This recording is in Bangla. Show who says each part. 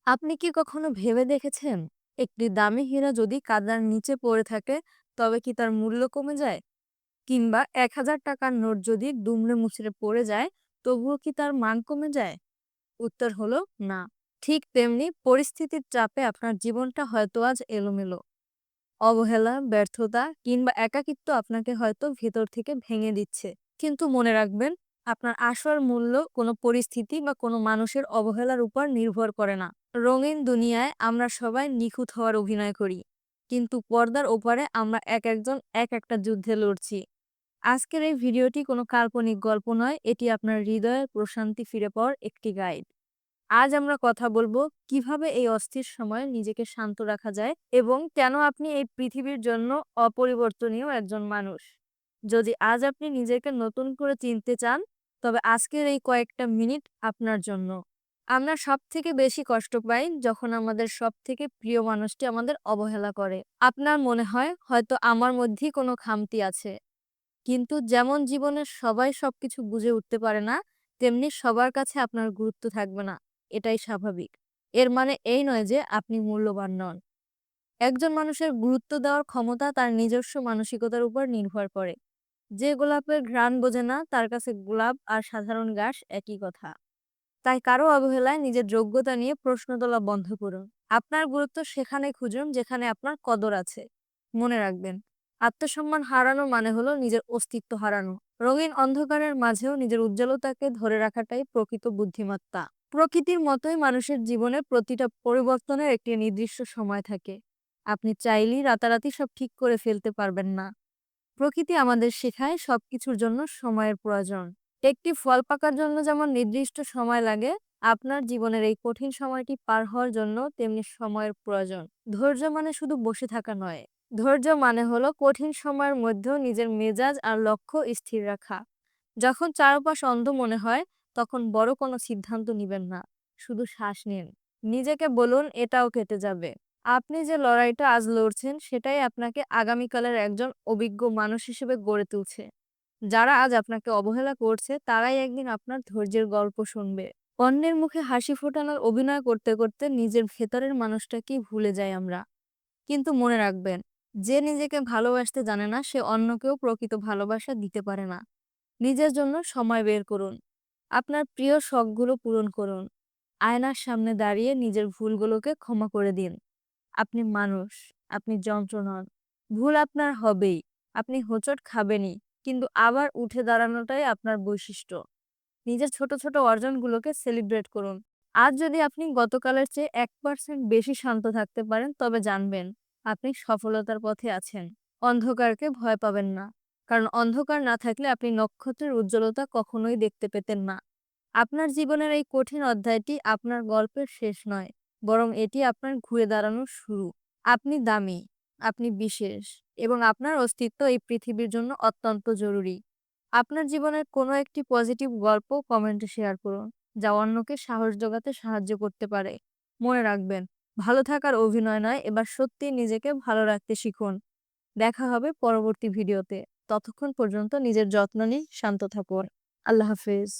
Speaker 1: আপনি কি কখনো ভেবে দেখেছেন, একটি দামি হীরা যদি কাদার নিচে পড়ে থাকে, তবে কি তার মূল্য কমে যায়? কিংবা ১,০০০ টাকার নোট যদি দুমড়ে মুচড়ে পড়ে যায়, তবুও কি তার মান কমে যায়? উত্তর হলো না। ঠিক তেমনি পরিস্থিতির চাপে আপনার জীবনটা হয়তো আজ এলোমেলো। অবহেলা, ব্যর্থতা কিংবা একাকিত্ব আপনাকে হয়তো ভেতর থেকে ভেঙে দিচ্ছে। কিন্তু মনে রাখবেন, আপনার আসল মূল্য কোনো পরিস্থিতি বা কোনো মানুষের অবহেলার উপর নির্ভর করে না। রঙিন দুনিয়ায় আমরা সবাই নিখুঁত হওয়ার অভিনয় করি, কিন্তু পর্দার ওপারে আমরা একজন এক একটা যুদ্ধে লড়ছি। আজকের এই ভিডিওটি কোনো কাল্পনিক গল্প নয়, এটি আপনার হৃদয়ের প্রশান্তি ফিরে পাওয়ার একটি গাইড। আজ আমরা কথা বলবো কিভাবে এই অস্থির সময়ে নিজেকে শান্ত রাখা যায় এবং কেন আপনি এই পৃথিবীর জন্য অপরিবর্তনীয় একজন মানুষ। যদি আজ আপনি নিজেকে নতুন করে চিনতে চান, তবে আজকের এই কয়েকটা মিনিট আপনার জন্য। আমরা সবথেকে বেশি কষ্ট পাই যখন আমাদের সবথেকে প্রিয় মানুষটি আমাদের অবহেলা করে। আপনার মনে হয় হয়তো আমার মধ্যেই কোনো খামতি আছে। কিন্তু যেমন জীবনের সবাই সবকিছু বুঝে উঠতে পারে না, তেমনি সবার কাছে আপনার গুরুত্ব থাকবে না। এটাই স্বাভাবিক। এর মানে এই নয় যে আপনি মূল্যবান নন। একজন মানুষের গুরুত্ব দেওয়ার ক্ষমতা তার নিজস্ব মানসিকতার উপর নির্ভর করে। যে গোলাপের ঘ্রাণ বোঝে না, তার কাছে গোলাপ আর সাধারণ ঘাস একই কথা। তাই কারো অবহেলায় নিজের যোগ্যতা নিয়ে প্রশ্ন তোলা বন্ধ করুন। আপনার গুরুত্ব সেখানে খুঁজুন যেখানে আপনার কদর আছে। মনে রাখবেন, আত্মসম্মান হারানো মানে হলো নিজের অস্তিত্ব হারানো। রঙিন অন্ধকারের মাঝেও নিজের উজ্জ্বলতাকে ধরে রাখাটাই প্রকৃত বুদ্ধিমত্তা। প্রকৃতির মতোই মানুষের জীবনে প্রতিটা পরিবর্তনের একটি নির্দিষ্ট সময় থাকে। আপনি চাইলেই রাতারাতি সব ঠিক করে ফেলতে পারবেন না। প্রকৃতি আমাদের শেখায় সবকিছুর জন্য সময়ের প্রয়োজন। একটি ফল পাকার জন্য যেমন নির্দিষ্ট সময় লাগে, আপনার জীবনের এই কঠিন সময়টি পার হওয়ার জন্য তেমনি সময়ের প্রয়োজন। ধৈর্য মানে শুধু বসে থাকা নয়। ধৈর্য মানে হলো কঠিন সময়ের মধ্যেও নিজের মেজাজ আর লক্ষ্য স্থির রাখা। যখন চারপাশ অন্ধ মনে হয়, তখন বড় কোনো সিদ্ধান্ত নিবেন না। শুধু শ্বাস নিন। নিজেকে বলুন, এটাও কেটে যাবে। আপনি যে লড়াইটা আজ লড়ছেন, সেটাই আপনাকে আগামীকালের একজন অভিজ্ঞ মানুষ হিসেবে গড়ে তুলছে। যারা আজ আপনাকে অবহেলা করছে, তারাই একদিন আপনার ধৈর্যের গল্প শুনবে। অন্যের মুখে হাসি ফোটানোর অভিনয় করতে করতে নিজের ভেতরের মানুষটাকেই ভুলে যাই আমরা। কিন্তু মনে রাখবেন, যে নিজেকে ভালোবাসতে জানে না, সে অন্যকেও প্রকৃত ভালোবাসা দিতে পারে না। নিজের জন্য সময় বের করুন। আপনার প্রিয় শখগুলো পূরণ করুন। আয়নার সামনে দাঁড়িয়ে নিজের ভুলগুলোকে ক্ষমা করে দিন। আপনি মানুষ, আপনি যন্ত্র নন। ভুল আপনার হবেই, আপনি হোঁচট খাবেনই, কিন্তু আবার উঠে দাঁড়ানোটাই আপনার বৈশিষ্ট্য। নিজের ছোট ছোট অর্জনগুলোকে সেলিব্রেট করুন। আজ যদি আপনি গতকালের চেয়ে 1% বেশি শান্ত থাকতে পারেন, তবে জানবেন আপনি সফলতার পথে আছেন। অন্ধকারকে ভয় পাবেন না, কারণ অন্ধকার না থাকলে আপনি নক্ষত্রের উজ্জ্বলতা কখনোই দেখতে পেতেন না। আপনার জীবনের এই কঠিন অধ্যায়টি আপনার গল্পের শেষ নয়, বরং এটি আপনার ঘুরে দাঁড়ানোর শুরু। আপনি দামি, আপনি বিশেষ, এবং আপনার অস্তিত্ব এই পৃথিবীর জন্য অত্যন্ত জরুরি। আপনার জীবনের কোনো একটি পজিটিভ গল্প কমেন্টে শেয়ার করুন, যা অন্যকে সাহস জোগাতে সাহায্য করতে পারে। মনে রাখবেন, ভালো থাকার অভিনয় নয়, এবার সত্যি নিজেকে ভালো রাখতে শিখুন। দেখা হবে পরবর্তী ভিডিওতে। ততক্ষণ পর্যন্ত নিজের যত্ন নিন, শান্ত থাকুন। আল্লাহ হাফেজ।